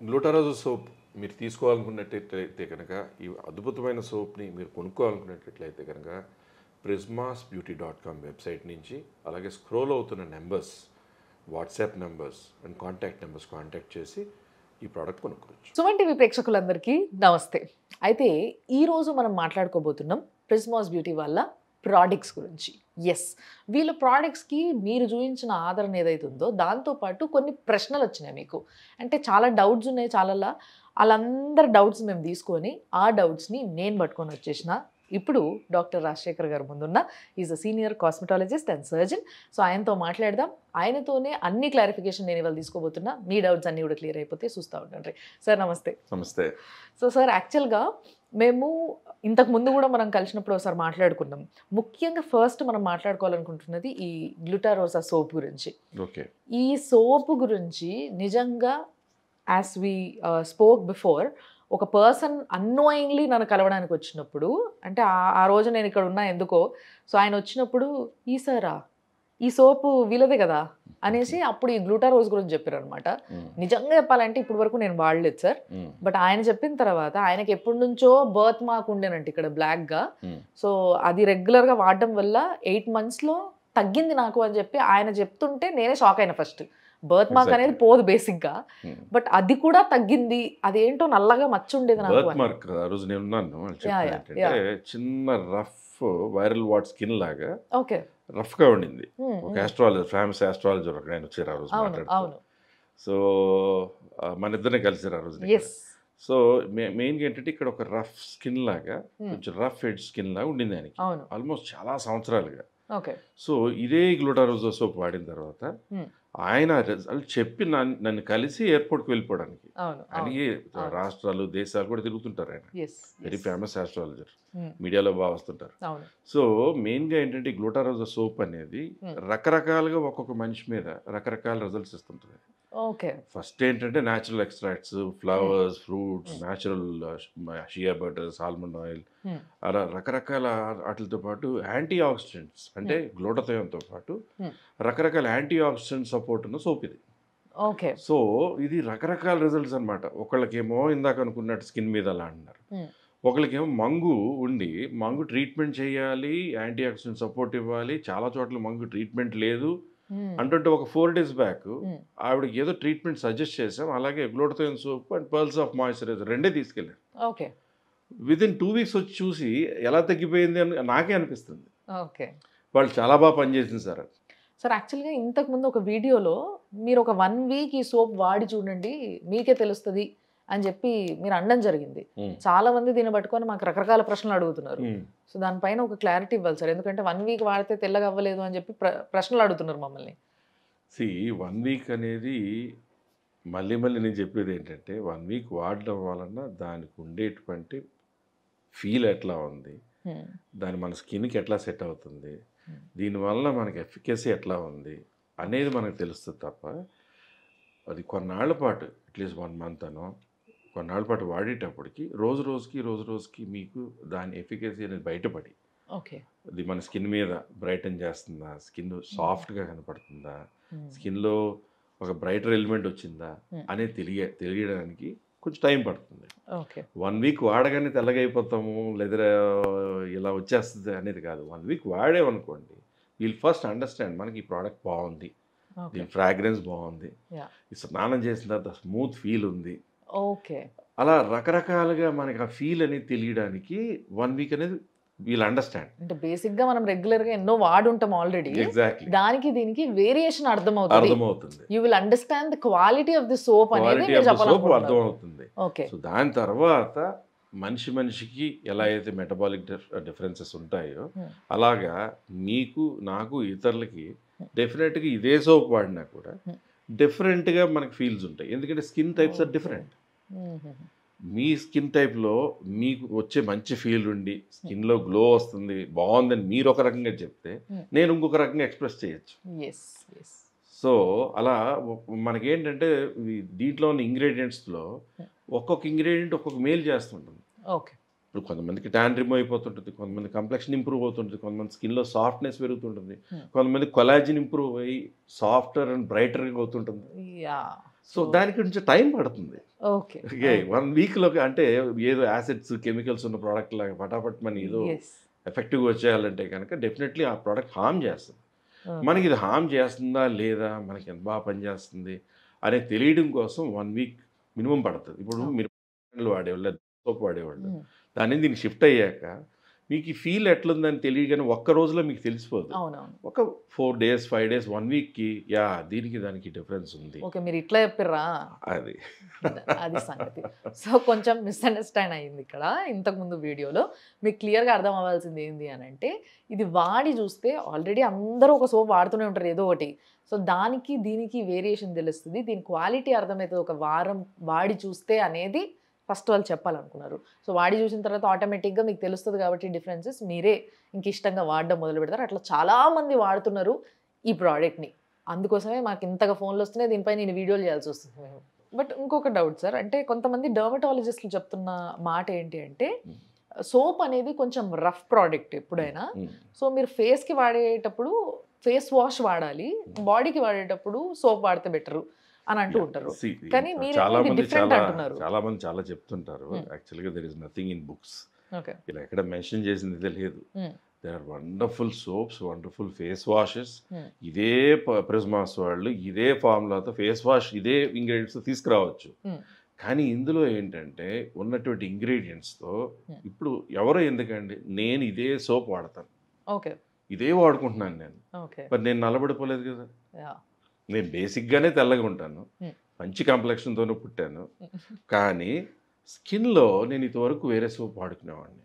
గ్లూటారోజో soap మీరు తీసుకోవాలనుకున్నట్లయితే కనుక ఈ అద్భుతమైన సోప్ని మీరు కొనుక్కోవాలనుకున్నట్లయితే కనుక prismasbeauty.com వెబ్సైట్ నుంచి అలాగే స్క్రోల్ అవుతున్న numbers WhatsApp numbers and contact numbers contact చేసి ఈ ప్రోడక్ట్ కొనుక్కోవచ్చు. సుమన్ టీవీ ప్రేక్షకులందరికీ నమస్తే. అయితే ఈరోజు మనం మాట్లాడుకోబోతున్నాం ప్రిస్మాస్ బ్యూటీ వాళ్ళ ప్రోడక్ట్స్ గురించి. ఎస్, వీళ్ళ ప్రోడక్ట్స్కి మీరు చూపించిన ఆదరణ ఏదైతే ఉందో దాంతోపాటు కొన్ని ప్రశ్నలు వచ్చినాయి మీకు. అంటే చాలా డౌట్స్ ఉన్నాయి చాలా. వాళ్ళందరి డౌట్స్ మేము తీసుకొని ఆ డౌట్స్ని నేను పట్టుకొని వచ్చేసిన. ఇప్పుడు డాక్టర్ రాజశేఖర్ గారు ముందున్న is a senior cosmetologist and surgeon. So ఆయనతో మాట్లాడదాం. ఆయనతోనే అన్ని క్లారిఫికేషన్ నేను ఇవాళ తీసుకోబోతున్నా. మీ డౌట్స్ అన్నీ కూడా క్లియర్ అయిపోతే చూస్తూ ఉండండి. సార్ నమస్తే. నమస్తే. సో సార్, యాక్చువల్గా మేము ఇంతకు ముందు కూడా మనం కలిసినప్పుడు ఒకసారి మాట్లాడుకున్నాం. ముఖ్యంగా ఫస్ట్ మనం మాట్లాడుకోవాలనుకుంటున్నది ఈ గ్లూటారోసా సోప్ గురించి. ఓకే. ఈ సోప్ గురించి నిజంగా యాజ్ వి స్పోక్ బిఫోర్, ఒక పర్సన్ అన్నోయింగ్లీ నన్ను కలవడానికి వచ్చినప్పుడు, అంటే ఆ రోజు నేను ఇక్కడ ఉన్నా ఎందుకో, సో ఆయన వచ్చినప్పుడు ఈ సోపు వీలదే కదా అనేసి అప్పుడు ఈ గ్లూటారోజ్ గురించి చెప్పారు అనమాట. నిజంగా చెప్పాలంటే ఇప్పటి వరకు నేను వాడలేదు సార్. బట్ ఆయన చెప్పిన తర్వాత ఆయనకి ఎప్పటి నుంచో బర్త్ మార్క్ ఉండేనంట ఇక్కడ బ్లాక్గా. సో అది రెగ్యులర్గా వాడడం వల్ల 8 monthsలో తగ్గింది నాకు అని చెప్పి ఆయన చెప్తుంటే నేనే షాక్ అయినా. ఫస్ట్ బర్త్ మార్క్ అనేది పోదు బేసిక్గా, బట్ అది కూడా తగ్గింది. అదేంటో నల్లగా మచ్చ ఉండేది నాకు. బర్త్ మార్క్ ఆ రోజు నేను ఉన్నాను. చిన్న రఫ్ వైరల్ వాట్ స్కిన్ లాగా ఓకే రఫ్ గా ఉండింది. ఒక ఆస్ట్రాలజర్, ఫేమస్ ఆస్ట్రాలజర్ ఒక ఆయన వచ్చారు ఆ రోజు మాట్లాడుతూ. సో మన ఇద్దరిని కలిసారు ఆ రోజు. సో మెయిన్గా ఏంటంటే ఇక్కడ ఒక రఫ్ స్కిన్ లాగా, కొంచెం రఫ్ హెడ్ స్కిన్ లాగా ఉండింది ఆయనకి ఆల్మోస్ట్ చాలా సంవత్సరాలుగా. సో ఇదే గ్లూటారోజో సోప్ వాడిన తర్వాత ఆయన రిజల్ట్ చెప్పి నన్ను కలిసి ఎయిర్పోర్ట్కి వెళ్ళిపోవడానికి, అడిగి రాష్ట్రాలు దేశాలు కూడా తిరుగుతుంటారు ఆయన. వెరీ ఫేమస్ ఆస్ట్రాలజర్, మీడియాలో బాగా వస్తుంటారు. సో మెయిన్గా ఏంటంటే గ్లూటారోజో సోప్ అనేది రకరకాలుగా ఒక్కొక్క మనిషి మీద రకరకాల రిజల్ట్స్ ఇస్తుంటుంది. ఫస్ట్ ఏంటంటే natural extracts, flowers, fruits, natural shea butter, almond oil, అలా రకరకాల వాటితో పాటు యాంటీ ఆక్సిడెంట్స్, అంటే గ్లూటథయోన్తో పాటు రకరకాల యాంటీ ఆక్సిడెంట్ సపోర్ట్ ఉన్న సోప్ ఇది. సో ఇది రకరకాల రిజల్ట్స్ అనమాట. ఒకళ్ళకేమో ఇందాక అనుకున్నట్టు స్కిన్ మీద అలా అంటున్నారు, ఒకళ్ళకేమో మంగు ఉండి మంగు ట్రీట్మెంట్ చేయాలి, యాంటీ ఆక్సిడెంట్ సపోర్ట్ ఇవ్వాలి, చాలా చోట్ల మంగు ట్రీట్మెంట్ లేదు అంటుంటే ఒక 4 days బ్యాక్ ఆవిడకి ఏదో ట్రీట్మెంట్ సజెస్ట్ చేసాం. అలాగే glutathione soap and pearls of moisturiser రెండే తీసుకెళ్ళారు. విదిన్ 2 weeks వచ్చి చూసి ఎలా తగ్గిపోయింది అని నాకే అనిపిస్తుంది. వాళ్ళు చాలా బాగా పనిచేసింది సార్. సార్ యాక్చువల్గా ఇంతకుముందు ఒక వీడియోలో మీరు ఒక 1 week ఈ సోప్ వాడి చూడండి మీకే తెలుస్తుంది అని చెప్పి మీరు అనడం జరిగింది. చాలా మంది దీన్ని పట్టుకొని మాకు రకరకాల ప్రశ్నలు అడుగుతున్నారు. సో దానిపైన ఒక క్లారిటీ ఇవ్వాలి సార్, ఎందుకంటే 1 week వాడితే తెల్లగా అవ్వలేదు అని చెప్పి ప్రశ్నలు అడుగుతున్నారు మమ్మల్ని. 1 week అనేది మళ్ళీ నేను చెప్పేది ఏంటంటే 1 week వాడడం వలన దానికి ఉండేటువంటి ఫీల్ ఎట్లా ఉంది, దాని మన స్కిన్కి ఎట్లా సెట్ అవుతుంది, దీనివల్ల మనకి ఎఫికసీ ఎట్లా ఉంది అనేది మనకు తెలుస్తుంది తప్ప అది కొన్నాళ్ల పాటు అట్లీస్ట్ 1 month అనో కొన్నాళ్ళ పాటు వాడేటప్పటికి రోజు రోజుకి మీకు దాని ఎఫికసీ అనేది బయటపడి అది మన స్కిన్ మీద బ్రైటన్ చేస్తుందా, స్కిన్ సాఫ్ట్గా కనపడుతుందా, స్కిన్లో ఒక బ్రైటర్ ఎలిమెంట్ వచ్చిందా అనేది తెలియడానికి కొంచెం టైం పడుతుంది. 1 week వాడగానే తెల్లగా అయిపోతాము లేదా ఇలా వచ్చేస్తుంది అనేది కాదు. 1 week వాడేమనుకోండి, వీల్ ఫస్ట్ అండర్స్టాండ్ మనకి ఈ ప్రోడక్ట్ బాగుంది, దీని ఫ్రాగ్రెన్స్ బాగుంది, ఈ స్నానం చేసిన తర్వాత స్మూత్ ఫీల్ ఉంది, అలా రకరకాలుగా మనకి ఆ ఫీల్ అనేది తెలియడానికి 1 week అనేది వీల్ అండర్స్టాండ్. అంటే బేసిక్ గా మనం రెగ్యులర్ గా ఎన్నో వాడుంటాం ఆల్రెడీ, దానికి దీనికి వేరియేషన్ అర్థమవుతుంది. You will understand the quality of the soap అనేది అర్థమవుతుంది. సో దాని తర్వాత మనిషికి ఎలా అయితే మెటబాలిక్ డిఫరెన్సెస్ ఉంటాయో అలాగా మీకు నాకు ఇతరులకి డెఫినెట్గా ఇదే సోప్ వాడినా కూడా డిఫరెంట్గా మనకి ఫీల్స్ ఉంటాయి. ఎందుకంటే స్కిన్ టైప్స్ ఆర్ డిఫరెంట్. మీ స్కిన్ టైప్లో మీకు వచ్చే మంచి ఫీల్ ఉండి స్కిన్లో గ్లో వస్తుంది, బాగుందని మీరు ఒక రకంగా చెప్తే నేను ఇంకొక రకంగా ఎక్స్ప్రెస్ చేయొచ్చు. సో అలా మనకేంటంటే దీంట్లో ఉన్న ఇంగ్రీడియంట్స్లో ఒక్కొక్క ఇంగ్రీడియంట్ ఒక్కొక్క మేలు చేస్తుంటుంది. ఇప్పుడు కొంతమందికి ట్యాన్ రిమూవ్ అయిపోతుంటుంది, కొంతమంది కంప్లెక్షన్ ఇంప్రూవ్ అవుతుంటుంది, కొంతమంది స్కిన్లో సాఫ్ట్నెస్ పెరుగుతుంటుంది, కొంతమంది కొలాజిన్ ఇంప్రూవ్ అయ్యి సాఫ్టర్ అండ్ బ్రైటర్గా అవుతుంటుంది. సో దానికి కొంచెం టైం పడుతుంది. ఓకే 1 వీక్లో అంటే ఏదో యాసిడ్స్ కెమికల్స్ ఉన్న ప్రోడక్ట్ లాగా పటాపట్ మన ఏదో ఎఫెక్టివ్గా వచ్చేయాలంటే కనుక డెఫినెట్లీ ఆ ప్రోడక్ట్ హార్మ్ చేస్తుంది. మనకి ఇది హార్మ్ చేస్తుందా లేదా, మనకి ఎంత బాగా పనిచేస్తుంది అనేది తెలియడం కోసం 1 వీక్ మినిమం పడుతుంది. ఇప్పుడు మీరు వాడేవాళ్ళు, సోప్ వాడేవాళ్ళు, దాని దీనికి షిఫ్ట్ అయ్యాక మీకు ఈ ఫీల్ ఎట్లుందని తెలియగానే ఒక్క రోజులో మీకు తెలిసిపోదు. ఒక 4 days 5 days 1 వీక్కి దీనికి దానికి డిఫరెన్స్ ఉంది. ఓకే, మీరు ఇట్లా చెప్పిర్రా, అది సంగతి. సో కొంచెం మిస్అండర్స్టాండ్ అయ్యింది ఇక్కడ. ఇంతకుముందు వీడియోలో మీకు క్లియర్గా అర్థం అవ్వాల్సింది ఏంటి అని అంటే, ఇది వాడి చూస్తే ఆల్రెడీ అందరూ ఒక సోప్ వాడుతూనే ఉంటారు ఏదో ఒకటి. సో దానికి దీనికి వేరియేషన్ తెలుస్తుంది, దీని క్వాలిటీ అర్థమవుతుంది ఒక వారం వాడి చూస్తే అనేది ఫస్ట్ వాళ్ళు చెప్పాలనుకున్నారు. సో వాడి చూసిన తర్వాత ఆటోమేటిక్గా మీకు తెలుస్తుంది కాబట్టి డిఫరెన్సెస్ మీరే ఇంక ఇష్టంగా వాడడం మొదలు పెడతారు. అట్లా చాలామంది వాడుతున్నారు ఈ ప్రోడక్ట్ని, అందుకోసమే మాకు ఇంతగా ఫోన్లు వస్తున్నాయి, దీనిపై నేను వీడియోలు చేయాల్సి వస్తుంది మేము. బట్ ఇంకొక డౌట్ సార్, అంటే కొంతమంది డర్మటాలజిస్టులు చెప్తున్న మాట ఏంటి అంటే, సోప్ అనేది కొంచెం రఫ్ ప్రోడక్ట్ ఎప్పుడైనా. సో మీరు ఫేస్కి వాడేటప్పుడు ఫేస్ వాష్ వాడాలి, బాడీకి వాడేటప్పుడు సోప్ వాడితే బెటరు అని అంటూ ఉంటారు. కానీ మీరు చాలా మంది చాలా చెప్తుంటారు. యాక్చువల్గా there is nothing in books, ఇలా ఎక్కడ మెన్షన్ చేసింది తెలియదు. There are wonderful soaps, wonderful face washes. ఇదే ప్రిజ్మాస్ వాళ్ళు ఇదే ఫార్ములాతో ఫేస్ వాష్ ఇదే ఇంగ్రీడియంట్స్ తీసుకురావచ్చు. కానీ ఇందులో ఏంటంటే ఉన్నటువంటి ఇంగ్రీడియంట్స్తో ఇప్పుడు ఎవరో ఎందుకండి, నేను ఇదే సోప్ వాడతాను, ఇదే వాడుకుంటున్నాను నేను, మరి నేను నల్లబడిపోలేదు కదా. నేను బేసిక్గానే తెల్లగా ఉంటాను, మంచి కాంప్లెక్షన్తోనే పుట్టాను, కానీ స్కిన్లో నేను ఇంతవరకు వేరే సోప్ వాడుకునేవాడిని.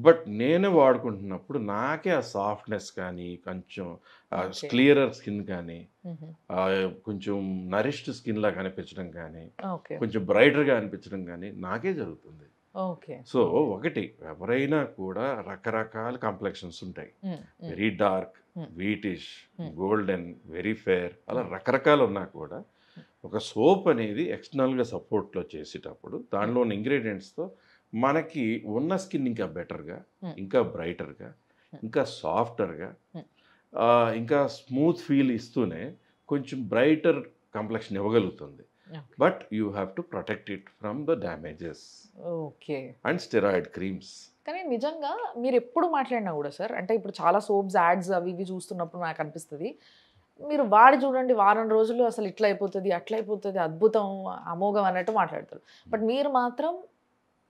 బట్ నేనే వాడుకుంటున్నప్పుడు నాకే ఆ సాఫ్ట్నెస్ కానీ, కొంచెం క్లియరర్ స్కిన్ కానీ, కొంచెం నరిష్డ్ స్కిన్ లాగా అనిపించడం కానీ, కొంచెం బ్రైటర్గా అనిపించడం కానీ నాకే జరుగుతుంది. సో ఒకటి, ఎవరైనా కూడా రకరకాల కాంప్లెక్షన్స్ ఉంటాయి. Very dark, whitish, golden, very fair, అలా రకరకాలు ఉన్నా కూడా ఒక సోప్ అనేది ఎక్స్టర్నల్గా సపోర్ట్లో చేసేటప్పుడు దానిలో ఉన్న ఇంగ్రీడియంట్స్తో మనకి ఉన్న స్కిన్ ఇంకా బెటర్గా, ఇంకా బ్రైటర్గా, ఇంకా సాఫ్టర్గా, ఇంకా స్మూత్ ఫీల్ ఇస్తూనే కొంచెం బ్రైటర్ కాంప్లెక్షన్ ఇవ్వగలుగుతుంది. But you have to protect it from the damages and steroid creams. కానీ నిజంగా మీరు ఎప్పుడు మాట్లాడినా కూడా సార్, అంటే ఇప్పుడు చాలా సోప్స్ యాడ్స్ అవి ఇవి చూస్తున్నప్పుడు నాకు అనిపిస్తుంది, మీరు వాడి చూడండి వారం రోజులు అసలు ఇట్లా అయిపోతుంది అట్లా అయిపోతుంది అద్భుతం అమోఘం అన్నట్టు మాట్లాడతారు. బట్ మీరు మాత్రం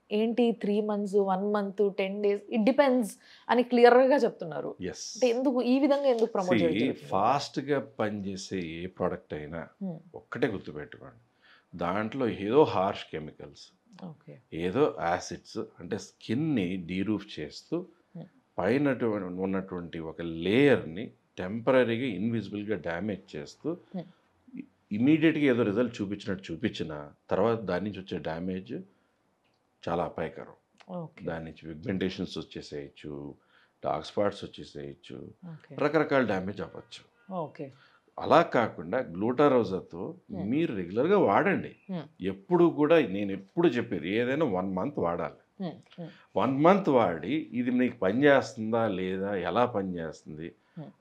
ఏంటి 3 months 1 month 10 days it depends అని క్లియర్గా చెప్తున్నారు. అంటే ఎందుకు ఈ విధంగా ఎందుకు ప్రమోట్ చేయాలి? ఫాస్ట్గా పనిచేసే ఏ ప్రోడక్ట్ అయినా ఒక్కటే గుర్తుపెట్టుకోండి, దాంట్లో ఏదో హార్ష్ కెమికల్స్, ఏదో యాసిడ్స్, అంటే స్కిన్ని డీరూఫ్ చేస్తూ పైన ఉన్నటువంటి ఒక లేయర్ని టెంపరీగా ఇన్విజిబుల్గా డ్యామేజ్ చేస్తూ ఇమీడియట్గా ఏదో రిజల్ట్ చూపించినట్టు చూపించిన తర్వాత దాని నుంచి వచ్చే డ్యామేజ్ చాలా అపాయకరం. దాని నుంచి పిగ్మెంటేషన్స్ వచ్చేసేయచ్చు, డార్క్ స్పాట్స్ వచ్చేసేయచ్చు, రకరకాల డ్యామేజ్ అవ్వచ్చు. అలా కాకుండా గ్లూటారోజాతో మీరు రెగ్యులర్గా వాడండి. ఎప్పుడు కూడా నేను ఎప్పుడు చెప్పేది ఏదైనా 1 month వాడాలి. 1 month వాడి ఇది నీకు పనిచేస్తుందా లేదా, ఎలా పనిచేస్తుంది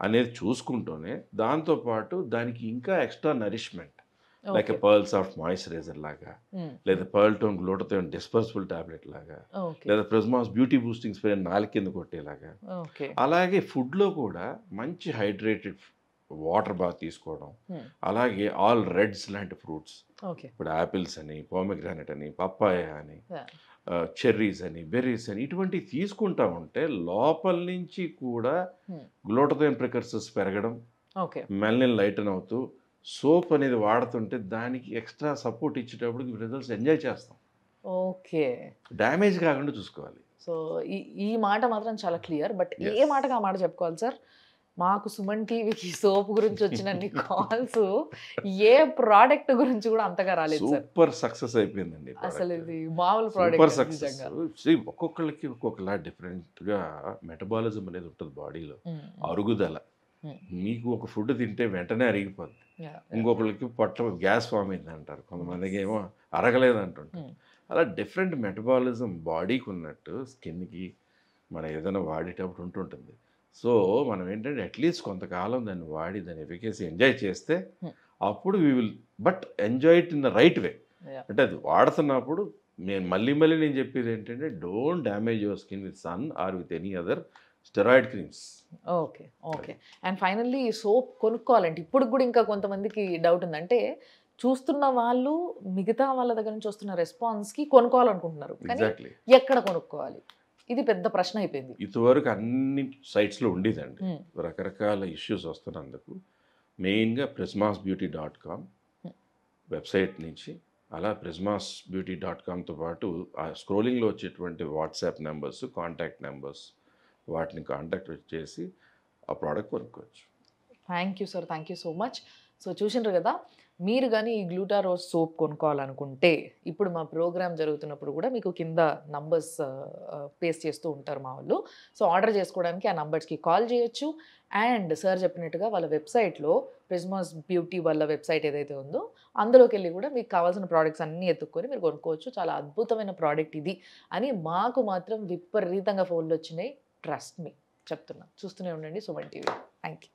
అనేది చూసుకుంటూనే దాంతోపాటు దానికి ఇంకా extra nourishment like pearl soft moisturiser లాగా, లేదా pearl tone glutathione dispersible tablet లాగా, లేదా ప్రిజ్మాస్ బ్యూటీ బూస్టింగ్ స్ప్రే 4 కింద కొట్టేలాగా. అలాగే ఫుడ్లో కూడా మంచి హైడ్రేటెడ్ వాటర్ బాగా తీసుకోవడం, అలాగే ఆల్ రెడ్స్ లాంటి ఫ్రూట్స్, ఇప్పుడు యాపిల్స్ అని, పోమగ్రానైట్ అని, పప్పాయ అని, చెర్రీస్ అని, బెర్రీస్ అని, ఇటువంటివి తీసుకుంటా ఉంటే లోపల నుంచి కూడా గ్లూటాథియోన్ ప్రికర్సర్స్ పెరగడం, మెలనిన్ లైటన్ అవుతూ సోప్ అనేది వాడుతుంటే దానికి ఎక్స్ట్రా సపోర్ట్ ఇచ్చేటప్పుడు రిజల్ట్స్ ఎంజాయ్ చేస్తాం. డ్యామేజ్ కాకుండా చూసుకోవాలి. సో ఈ మాట మాత్రం చాలా క్లియర్. బట్ ఏ మాటగా ఆ మాట చెప్పుకోవాలి సార్, మాకు సుమన్ టీవీకి సోప్ గురించి వచ్చిన కాల్స్ ఏ ప్రోడక్ట్ గురించి కూడా అంతగా రాలేదు సార్. సూపర్ సక్సెస్ అయిపోయిందండి అసలు. ఇది మామూలు ప్రోడక్ట్. ఒక్కొక్కళ్ళకి ఒక్కొక్కలా డిఫరెంట్గా మెటబాలిజం అనేది ఉంటుంది బాడీలో, అరుగుదల. మీకు ఒక ఫుడ్ తింటే వెంటనే అరిగిపోద్ది, ఇంకొకరికి పొట్ట గ్యాస్ ఫామ్ అయింది అంటారు, కొంతమందికి ఏమో అరగలేదు అంటుంటారు. అలా డిఫరెంట్ మెటబాలిజం బాడీకి ఉన్నట్టు స్కిన్కి మనం ఏదైనా వాడేటప్పుడు ఉంటుంటుంది. సో మనం ఏంటంటే అట్లీస్ట్ కొంతకాలం దాన్ని వాడి దాని ఎఫికసీ ఎంజాయ్ చేస్తే అప్పుడు we will but enjoy it in the right way. అంటే అది వాడుతున్నప్పుడు మళ్ళీ నేను చెప్పేది ఏంటంటే don't damage your skin with sun or with any other steroid creams. Okay okay. And finally soap కొనుక్కోవాలంటే ఇప్పుడు కూడా ఇంకా కొంతమందికి డౌట్ ఉంది, అంటే చూస్తున్న వాళ్ళు మిగతా వాళ్ళ దగ్గర నుంచి వస్తున్న రెస్పాన్స్కి కొనుక్కోవాలనుకుంటున్నారు, కానీ ఎక్కడ కొనుక్కోవాలి ఇది పెద్ద ప్రశ్న అయిపోయింది. ఇదివరకు అన్ని సైట్స్లో ఉండేదండి, రకరకాల ఇష్యూస్ వస్తున్నందుకు మెయిన్గా prismasbeauty.com వెబ్సైట్ నుంచి, అలా prismasbeauty.comతో పాటు ఆ స్క్రోలింగ్లో వచ్చేటువంటి వాట్సాప్ నెంబర్స్, కాంటాక్ట్ నెంబర్స్, వాటిని కాంటాక్ట్ చేసి ఆ ప్రోడక్ట్ కొనుక్కోవచ్చు. Thank you sir, thank you so much. So చూసిండ్రు కదా, మీరు కానీ ఈ గ్లూటారోజ్ సోప్ కొనుక్కోవాలనుకుంటే ఇప్పుడు మా ప్రోగ్రామ్ జరుగుతున్నప్పుడు కూడా మీకు కింద నంబర్స్ పేస్ట్ చేస్తూ ఉంటారు మా వాళ్ళు. సో ఆర్డర్ చేసుకోవడానికి ఆ నంబర్స్కి కాల్ చేయొచ్చు. అండ్ సార్ చెప్పినట్టుగా వాళ్ళ వెబ్సైట్లో ప్రిస్మాస్ బ్యూటీ వాళ్ళ వెబ్సైట్ ఏదైతే ఉందో అందులోకి వెళ్ళి కూడా మీకు కావాల్సిన ప్రోడక్ట్స్ అన్నీ ఎత్తుక్కొని మీరు కొనుక్కోవచ్చు. చాలా అద్భుతమైన ప్రోడక్ట్ ఇది అని మాకు మాత్రం విపరీతంగా ఫోన్లు వచ్చినాయి. ట్రస్ట్ మీ చెప్తున్నా. చూస్తూనే ఉండండి సుమన్ టీవీ. Thank you.